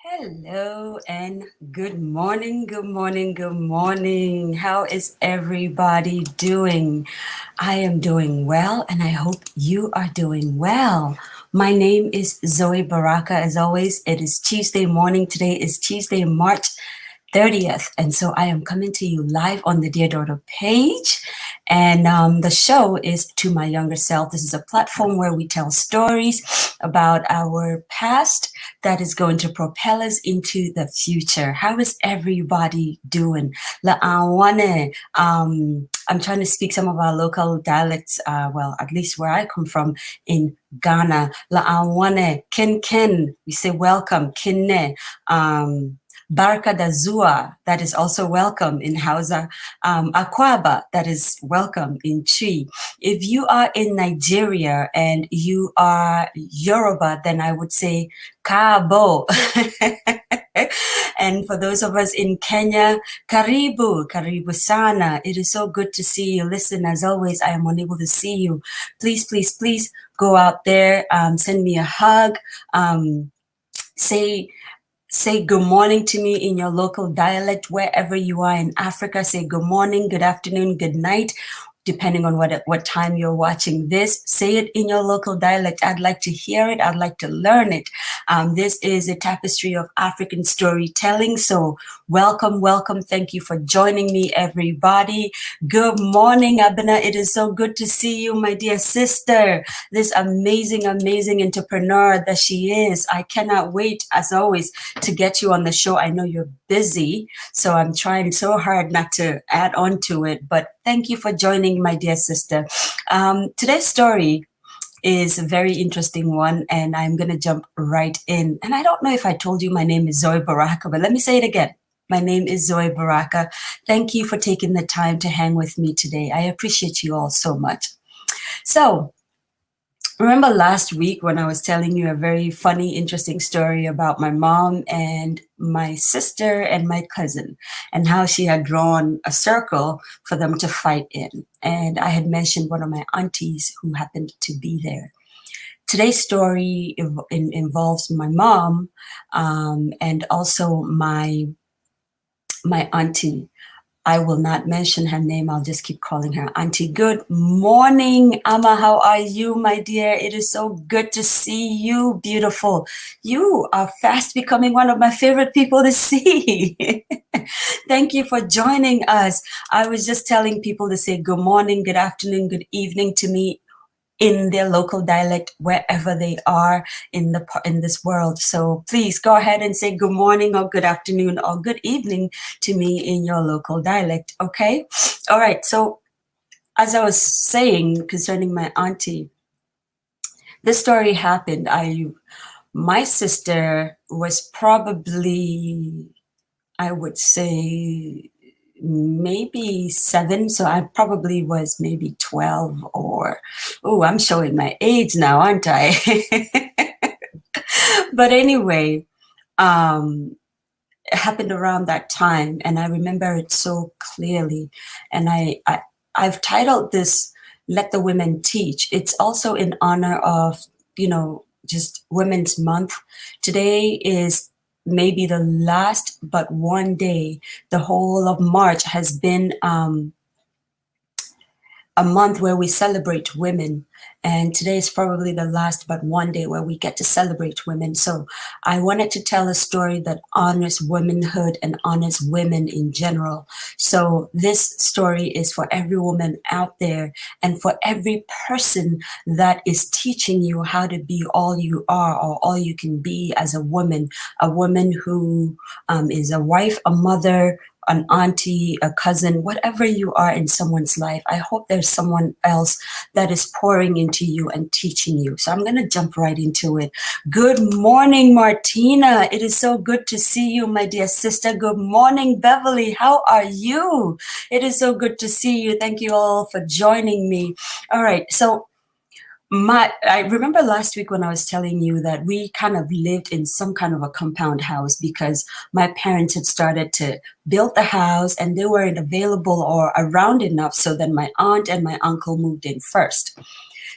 Hello and good morning, good morning, good morning. How is everybody doing? I am doing well and I hope you are doing well. My name is Zoe Baraka. As always, it is Tuesday morning. Today is Tuesday, March 30th. And so I am coming to you live on the Dear Daughter page. And the show is To My Younger Self. This is a platform where we tell stories about our past that is going to propel us into the future. How is everybody doing? I'm trying to speak some of our local dialects, well, at least where I come from in Ghana. La'awane, ken, we say welcome, kinne. Barka da Zua, that is also welcome in Hausa. Akwaba, that is welcome in Chi. If you are in Nigeria and you are Yoruba, then I would say Kabo. And for those of us in Kenya, Karibu sana. It is so good to see you. Listen, as always, I am unable to see you. Please, please, please go out there, send me a hug, say good morning to me in your local dialect, wherever you are in Africa. Say good morning, good afternoon, good night, depending on what time you're watching this. Say it in your local dialect. I'd like to hear it. I'd like to learn it. This is a tapestry of African storytelling. So welcome, welcome. Thank you for joining me, everybody. Good morning, Abena. It is so good to see you, my dear sister. This amazing, amazing entrepreneur that she is. I cannot wait, as always, to get you on the show. I know you're busy, so I'm trying so hard not to add on to it, but thank you for joining, my dear sister. Today's story is a very interesting one, and I'm going to jump right in. And I don't know if I told you my name is Zoe Baraka, but let me say it again. My name is Zoe Baraka. Thank you for taking the time to hang with me today. I appreciate you all so much. So, remember last week when I was telling you a very funny, interesting story about my mom and my sister and my cousin and how she had drawn a circle for them to fight in. And I had mentioned one of my aunties who happened to be there. Today's story involves my mom and also my auntie. I will not mention her name. I'll just keep calling her Auntie. Good morning, Amma. How are you, my dear? It is so good to see you, beautiful. You are fast becoming one of my favorite people to see. Thank you for joining us. I was just telling people to say good morning, good afternoon, good evening to me in their local dialect, wherever they are in this world. So please go ahead and say good morning or good afternoon or good evening to me in your local dialect, okay? All right, so as I was saying concerning my auntie, this story happened. My sister was probably, I would say, maybe 7, so I probably was maybe 12 or, oh, I'm showing my age now, aren't I? But anyway, it happened around that time, and I remember it so clearly. And I've titled this "Let the Women Teach." It's also in honor of, just Women's Month. Today is maybe the last but one day. The whole of March has been a month where we celebrate women, and today is probably the last but one day where we get to celebrate women. So I wanted to tell a story that honors womanhood and honors women in general. So this story is for every woman out there and for every person that is teaching you how to be all you are or all you can be as a woman who is a wife, a mother, an auntie, a cousin, whatever you are in someone's life. I hope there's someone else that is pouring into you and teaching you. So I'm going to jump right into it. Good morning, Martina. It is so good to see you, my dear sister. Good morning, Beverly. How are you? It is so good to see you. Thank you all for joining me. All right. So I remember last week when I was telling you that we kind of lived in some kind of a compound house because my parents had started to build the house and they weren't available or around enough. So then my aunt and my uncle moved in first.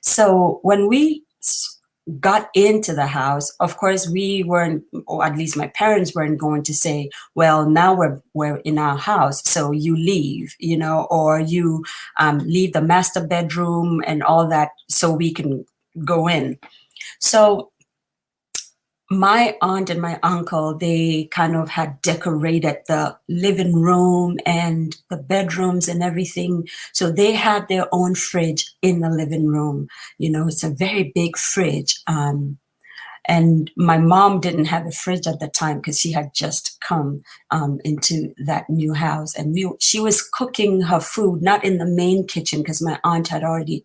So when we got into the house, of course, we weren't, or at least my parents weren't going to say, well, now we're in our house, so you leave, or you leave the master bedroom and all that so we can go in. So my aunt and my uncle, they kind of had decorated the living room and the bedrooms and everything. So they had their own fridge in the living room. It's a very big fridge. And my mom didn't have a fridge at the time because she had just come into that new house. And she was cooking her food, not in the main kitchen, because my aunt had already,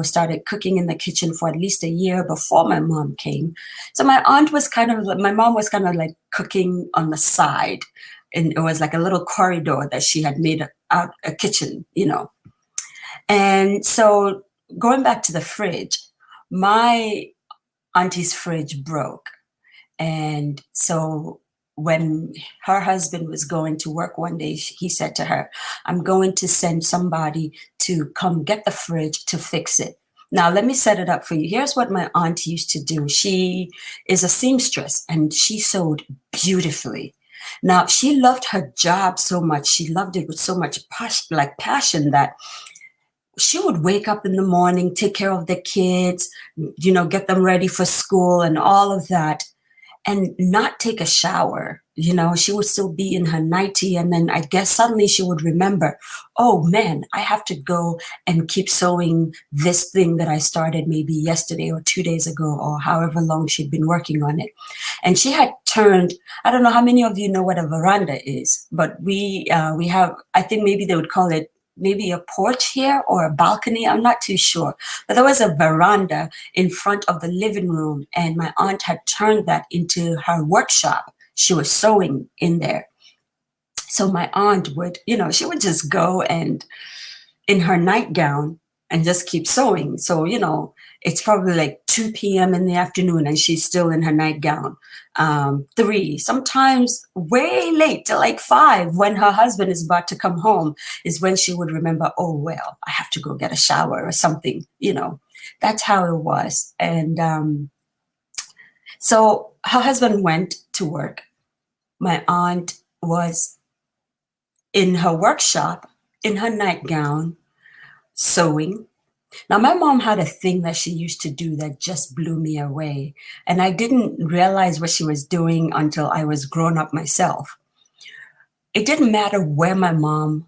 started cooking in the kitchen for at least a year before my mom came. So my mom was kind of like cooking on the side. And it was like a little corridor that she had made out a kitchen. And so going back to the fridge, my auntie's fridge broke. And so when her husband was going to work one day, he said to her, I'm going to send somebody to come get the fridge to fix it. Now, let me set it up for you. Here's what my aunt used to do. She is a seamstress and she sewed beautifully. Now, she loved her job so much. She loved it with so much passion that she would wake up in the morning, take care of the kids, get them ready for school and all of that, and not take a shower. She would still be in her nightie. And then I guess suddenly she would remember, oh man, I have to go and keep sewing this thing that I started maybe yesterday or 2 days ago, or however long she'd been working on it. And she had turned, I don't know how many of you know what a veranda is, but we have, I think maybe they would call it maybe a porch here or a balcony. I'm not too sure. But there was a veranda in front of the living room, and my aunt had turned that into her workshop. She was sewing in there. So my aunt would, she would just go and in her nightgown and just keep sewing. So, it's probably like 2 p.m. in the afternoon and she's still in her nightgown. 3, sometimes way late to like 5, when her husband is about to come home, is when she would remember, oh, well, I have to go get a shower or something, That's how it was. And so her husband went to work. My aunt was in her workshop, in her nightgown, sewing. Now, my mom had a thing that she used to do that just blew me away. And I didn't realize what she was doing until I was grown up myself. It didn't matter where my mom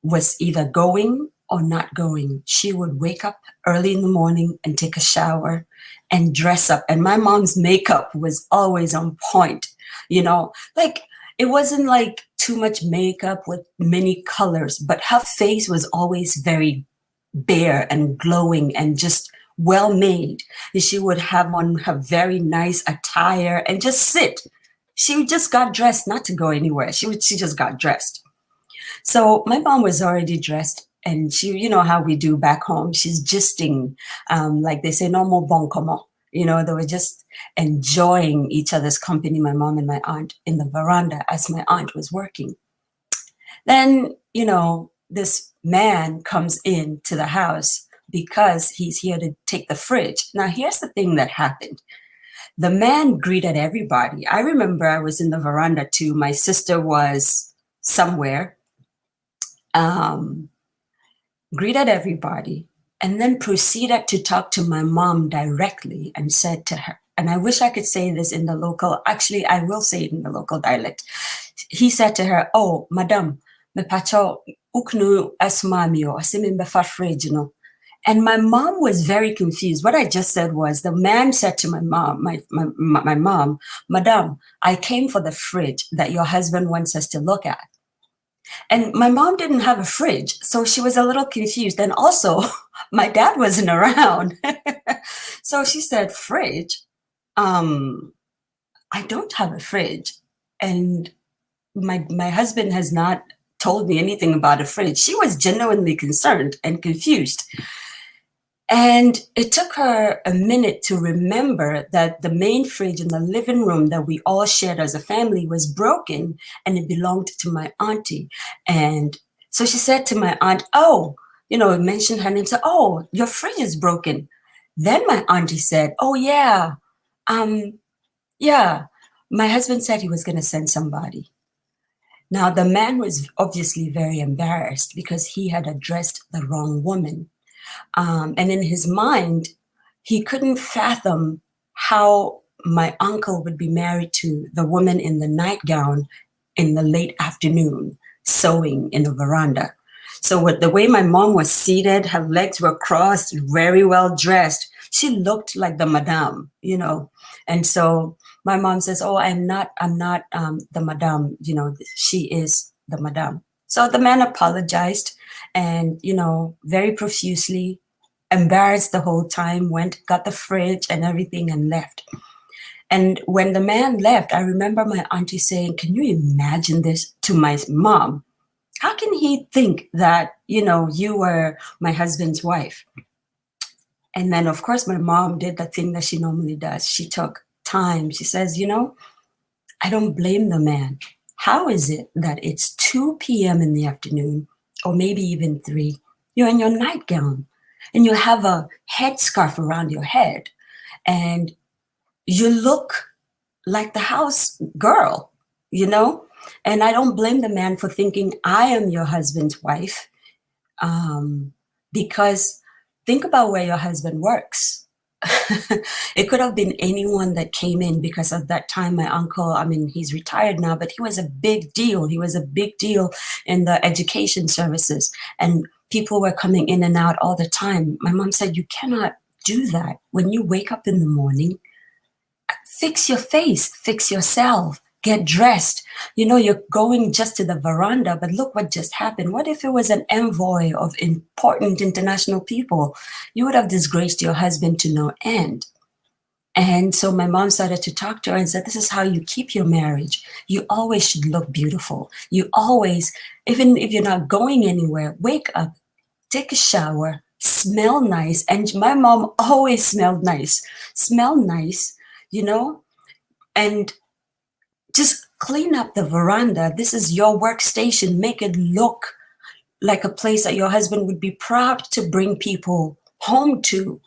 was either going or not going. She would wake up early in the morning and take a shower and dress up. And my mom's makeup was always on point, like it wasn't like too much makeup with many colors, but her face was always very bare and glowing and just well made. And she would have on her very nice attire and just sit. She just got dressed, not to go anywhere. She just got dressed. So my mom was already dressed, and she, how we do back home, she's gisting, like they say, no more bon comment. They were just enjoying each other's company, my mom and my aunt, in the veranda as my aunt was working. Then, this man comes into the house because he's here to take the fridge. Now, here's the thing that happened. The man greeted everybody. I remember I was in the veranda too. My sister was somewhere, greeted everybody, and then proceeded to talk to my mom directly and said to her, and I wish I could say this in the local, actually, I will say it in the local dialect. He said to her, oh, madam, me pacho uknu asmamio, asimin befa fridge, And my mom was very confused. What I just said was, the man said to my mom, my mom, madam, I came for the fridge that your husband wants us to look at. And my mom didn't have a fridge, so she was a little confused. And also, my dad wasn't around. So she said, fridge? I don't have a fridge. And my husband has not told me anything about a fridge. She was genuinely concerned and confused. And it took her a minute to remember that the main fridge in the living room that we all shared as a family was broken, and it belonged to my auntie. And so she said to my aunt, oh, mentioned her name, said, oh, your fridge is broken. Then my auntie said, oh yeah, um, yeah, my husband said he was going to send somebody. Now, the man was obviously very embarrassed because he had addressed the wrong woman. And in his mind, he couldn't fathom how my uncle would be married to the woman in the nightgown in the late afternoon, sewing in a veranda. So, with the way my mom was seated, her legs were crossed, very well dressed. She looked like the madame, you know. And so my mom says, "Oh, I'm not the madame. You know, she is the madame." So the man apologized, and very profusely, embarrassed the whole time, went, got the fridge and everything, and left. And when the man left, I remember my auntie saying, "Can you imagine this?" to my mom. How can he think that, you were my husband's wife? And then, of course, my mom did the thing that she normally does. She took time. She says, I don't blame the man. How is it that it's 2 p.m. in the afternoon, or maybe even 3? You're in your nightgown and you have a headscarf around your head and you look like the house girl, you know? And I don't blame the man for thinking I am your husband's wife, because think about where your husband works. It could have been anyone that came in, because at that time, my uncle, I mean, he's retired now, but he was a big deal. He was a big deal in the education services, and people were coming in and out all the time. My mom said, you cannot do that. When you wake up in the morning, fix your face, fix yourself, get dressed. You're going just to the veranda, but look what just happened. What if it was an envoy of important international people? You would have disgraced your husband to no end. And so my mom started to talk to her and said, this is how you keep your marriage. You always should look beautiful. You always, even if you're not going anywhere, wake up, take a shower, smell nice. And my mom always smelled nice. Smell nice, and just clean up the veranda. This is your workstation. Make it look like a place that your husband would be proud to bring people home to,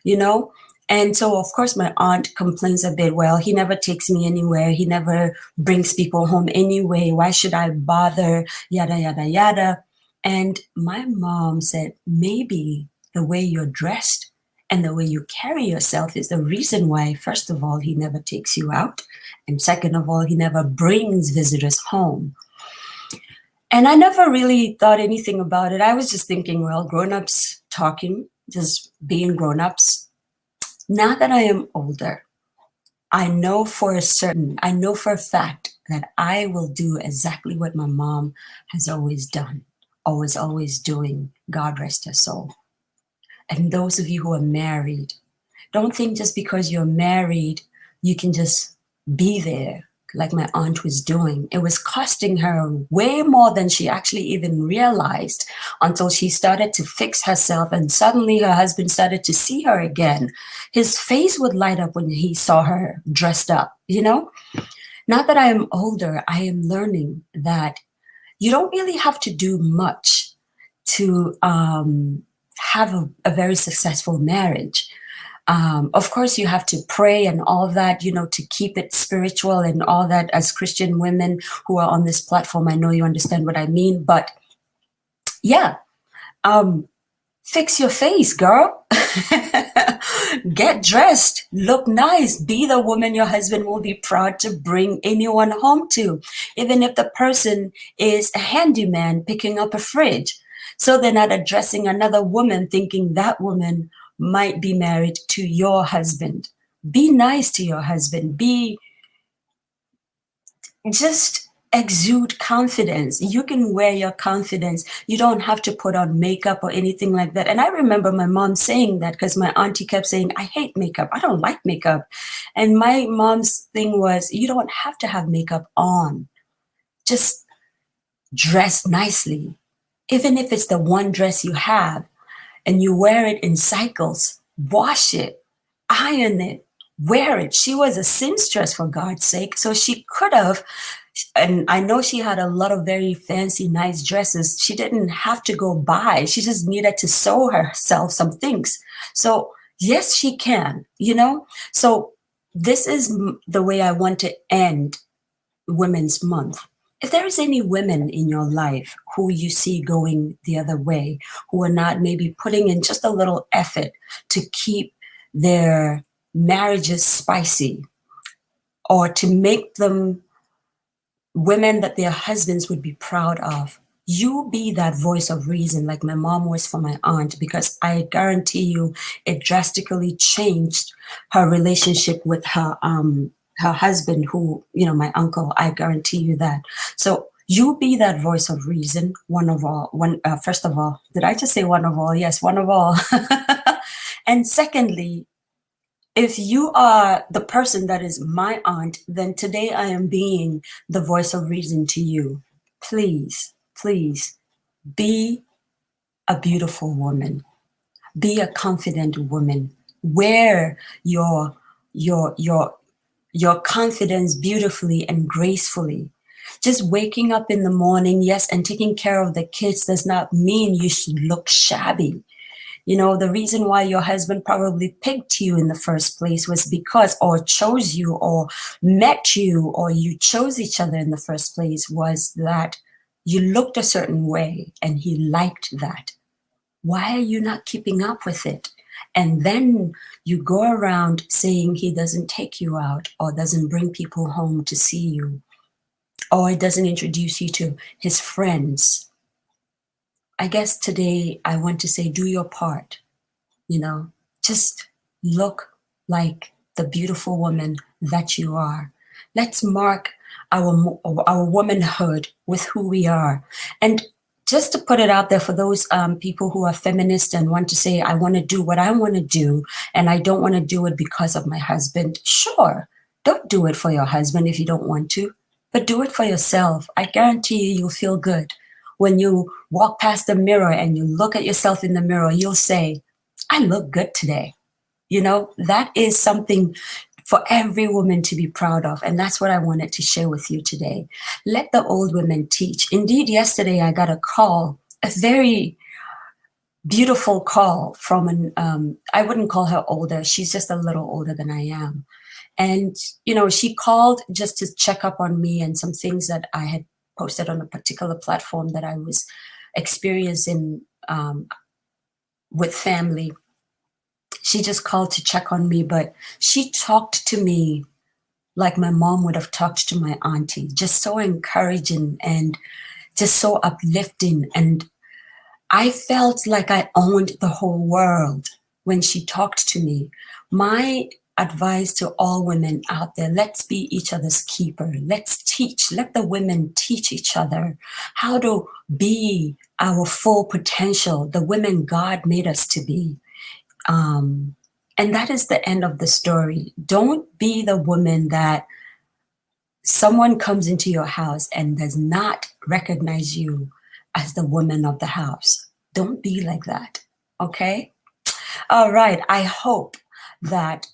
you know? And so, of course, my aunt complains a bit. Well, he never takes me anywhere. He never brings people home anyway. Why should I bother? Yada, yada, yada. And my mom said, maybe the way you're dressed and the way you carry yourself is the reason why, first of all, he never takes you out. And second of all, he never brings visitors home. And I never really thought anything about it. I was just thinking, well, grown-ups talking, just being grown-ups. Now that I am older, I know for a fact that I will do exactly what my mom has always done, always doing. God rest her soul. And those of you who are married, don't think just because you're married, you can just be there like my aunt was doing. It was costing her way more than she actually even realized, until she started to fix herself and suddenly her husband started to see her again. His face would light up when he saw her dressed up, Now that I am older, I am learning that you don't really have to do much to have a very successful marriage. Of course, you have to pray and all that, to keep it spiritual and all that. As Christian women who are on this platform, I know you understand what I mean. But yeah, fix your face, girl. Get dressed, look nice, be the woman your husband will be proud to bring anyone home to, even if the person is a handyman picking up a fridge. So they're not addressing another woman thinking that woman might be married to your husband. Be nice to your husband. Just exude confidence. You can wear your confidence. You don't have to put on makeup or anything like that. And I remember my mom saying that, because my auntie kept saying, I hate makeup. I don't like makeup. And my mom's thing was, you don't have to have makeup on. Just dress nicely. Even if it's the one dress you have, and you wear it in cycles, wash it, iron it, wear it. She was a seamstress, for God's sake. So she could have, and I know she had a lot of very fancy, nice dresses. She didn't have to go buy. She just needed to sew herself some things. So Yes, she can, you know? So this is the way I want to end Women's Month. If there is any women in your life who you see going the other way, who are not maybe putting in just a little effort to keep their marriages spicy or to make them women that their husbands would be proud of, you be that voice of reason like my mom was for my aunt, because I guarantee you it drastically changed her relationship with her husband, who, you know, my uncle. I guarantee you that. So you be that voice of reason, one of all. One First of all, did I just say one of all? Yes, one of all. And secondly, if you are the person that is my aunt, then today I am being the voice of reason to you. Please, please be a beautiful woman. Be a confident woman. Wear your confidence beautifully and gracefully. Just waking up in the morning, yes, and taking care of the kids does not mean you should look shabby. You know, the reason why your husband probably picked you in the first place was because, or chose you, or met you, or you chose each other in the first place, was that you looked a certain way and he liked that. Why are you not keeping up with it? And then you go around saying he doesn't take you out, or doesn't bring people home to see you, or doesn't introduce you to his friends. I guess today I want to say, do your part. You know, just look like the beautiful woman that you are. Let's mark our womanhood with who we are. And just to put it out there for those people who are feminist and want to say, I want to do what I want to do, and I don't want to do it because of my husband. Sure, don't do it for your husband if you don't want to, but do it for yourself. I guarantee you, you'll feel good. When you walk past the mirror and you look at yourself in the mirror, you'll say, I look good today. You know, that is something for every woman to be proud of. And that's what I wanted to share with you today. Let the old women teach. Indeed, yesterday I got a call, a very beautiful call from I wouldn't call her older. She's just a little older than I am. And, you know, she called just to check up on me and some things that I had posted on a particular platform that I was experiencing with family. She just called to check on me, but she talked to me like my mom would have talked to my auntie, just so encouraging and just so uplifting. And I felt like I owned the whole world when she talked to me. My advice to all women out there, let's be each other's keeper. Let's teach, let the women teach each other how to be our full potential, the women God made us to be. And that is the end of the story. Don't be the woman that someone comes into your house and does not recognize you as the woman of the house. Don't be like that. Okay? All right. I hope that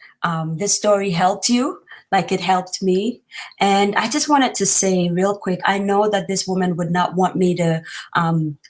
this story helped you like it helped me. And I just wanted to say real quick, I know that this woman would not want me to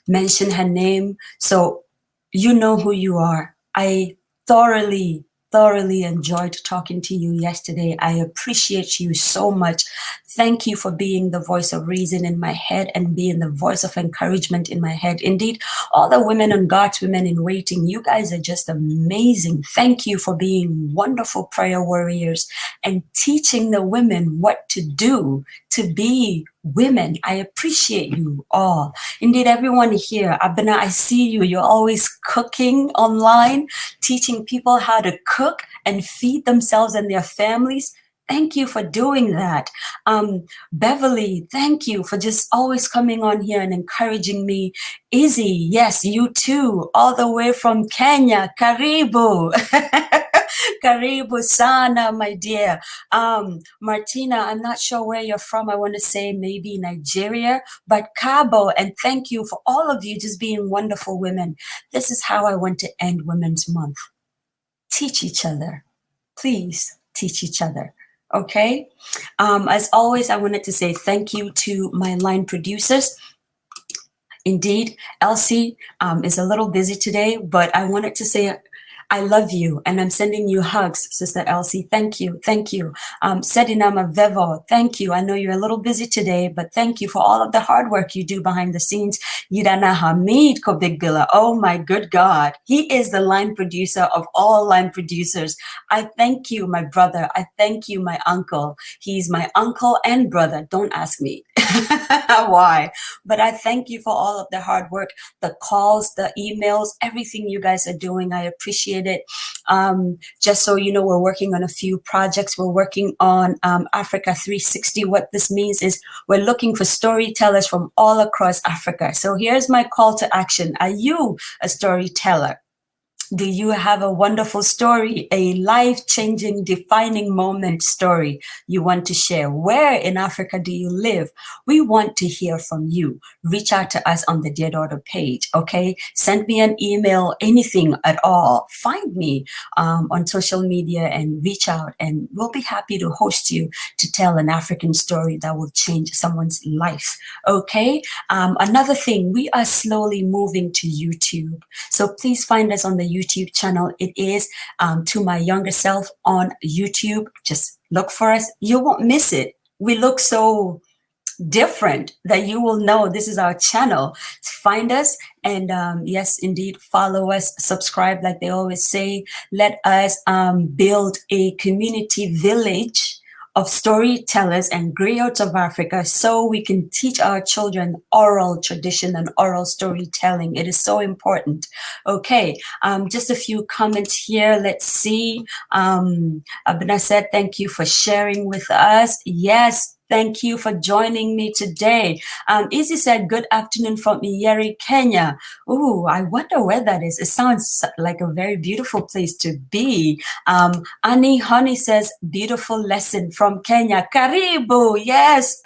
mention her name. So you know who you are. I thoroughly enjoyed talking to you yesterday. I appreciate you so much. Thank you for being the voice of reason in my head and being the voice of encouragement in my head. Indeed, all the women and God's women in waiting, you guys are just amazing. Thank you for being wonderful prayer warriors and teaching the women what to do to be women. I appreciate you all. Indeed, everyone here, Abena, I see you. You're always cooking online, teaching people how to cook and feed themselves and their families. Thank you for doing that. Beverly, thank you for just always coming on here and encouraging me. Izzy, yes, you too, all the way from Kenya. Karibu. Karibu sana, my dear. Martina, I'm not sure where you're from. I want to say maybe Nigeria, but Cabo, and thank you for all of you just being wonderful women. This is how I want to end Women's Month. Teach each other. Please teach each other. Okay? As always, I wanted to say thank you to my line producers. Indeed, Elsie is a little busy today, but I wanted to say I love you, and I'm sending you hugs, Sister Elsie. Thank you, thank you. Sedinama Vevo, thank you. I know you're a little busy today, but thank you for all of the hard work you do behind the scenes. Yidana Hamid Kobigbila, oh my good God. He is the line producer of all line producers. I thank you, my brother. I thank you, my uncle. He's my uncle and brother. Don't ask me why, but I thank you for all of the hard work, the calls, the emails, everything you guys are doing. I appreciate it. Just so you know, we're working on a few projects. We're working on Africa 360. What this means is we're looking for storytellers from all across Africa. So here's my call to action. Are you a storyteller? Do you have a wonderful story, a life-changing, defining moment story you want to share? Where in Africa do you live? We want to hear from you. Reach out to us on the Dear Daughter page, okay? Send me an email, anything at all. Find me on social media and reach out, and we'll be happy to host you to tell an African story that will change someone's life, okay? Another thing, we are slowly moving to YouTube. So please find us on the YouTube channel. It is To My Younger Self on YouTube. Just look for us. You won't miss it. We look so different that you will know this is our channel. Find us and yes, indeed, follow us, subscribe like they always say. Let us build a community village of storytellers and griots of Africa so we can teach our children oral tradition and oral storytelling. It is so important. Okay, just a few comments here. Let's see. Abna said, thank you for sharing with us. Yes, thank you for joining me today. Izzy said, good afternoon from Nyeri, Kenya. Ooh, I wonder where that is. It sounds like a very beautiful place to be. Annie Honey says, beautiful lesson from Kenya. Karibu, yes.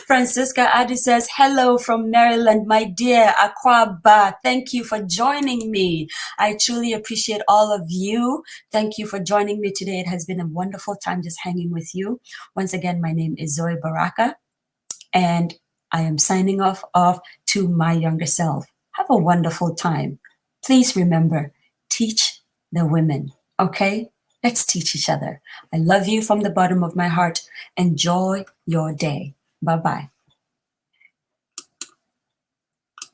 Francisca Adi says, hello from Maryland, my dear Akwaba. Thank you for joining me. I truly appreciate all of you. Thank you for joining me today. It has been a wonderful time just hanging with you. Once again, my name is Zoe Baraka, and I am signing off To My Younger Self. Have a wonderful time. Please remember, teach the women, okay? Let's teach each other. I love you from the bottom of my heart. Enjoy your day. Bye-bye.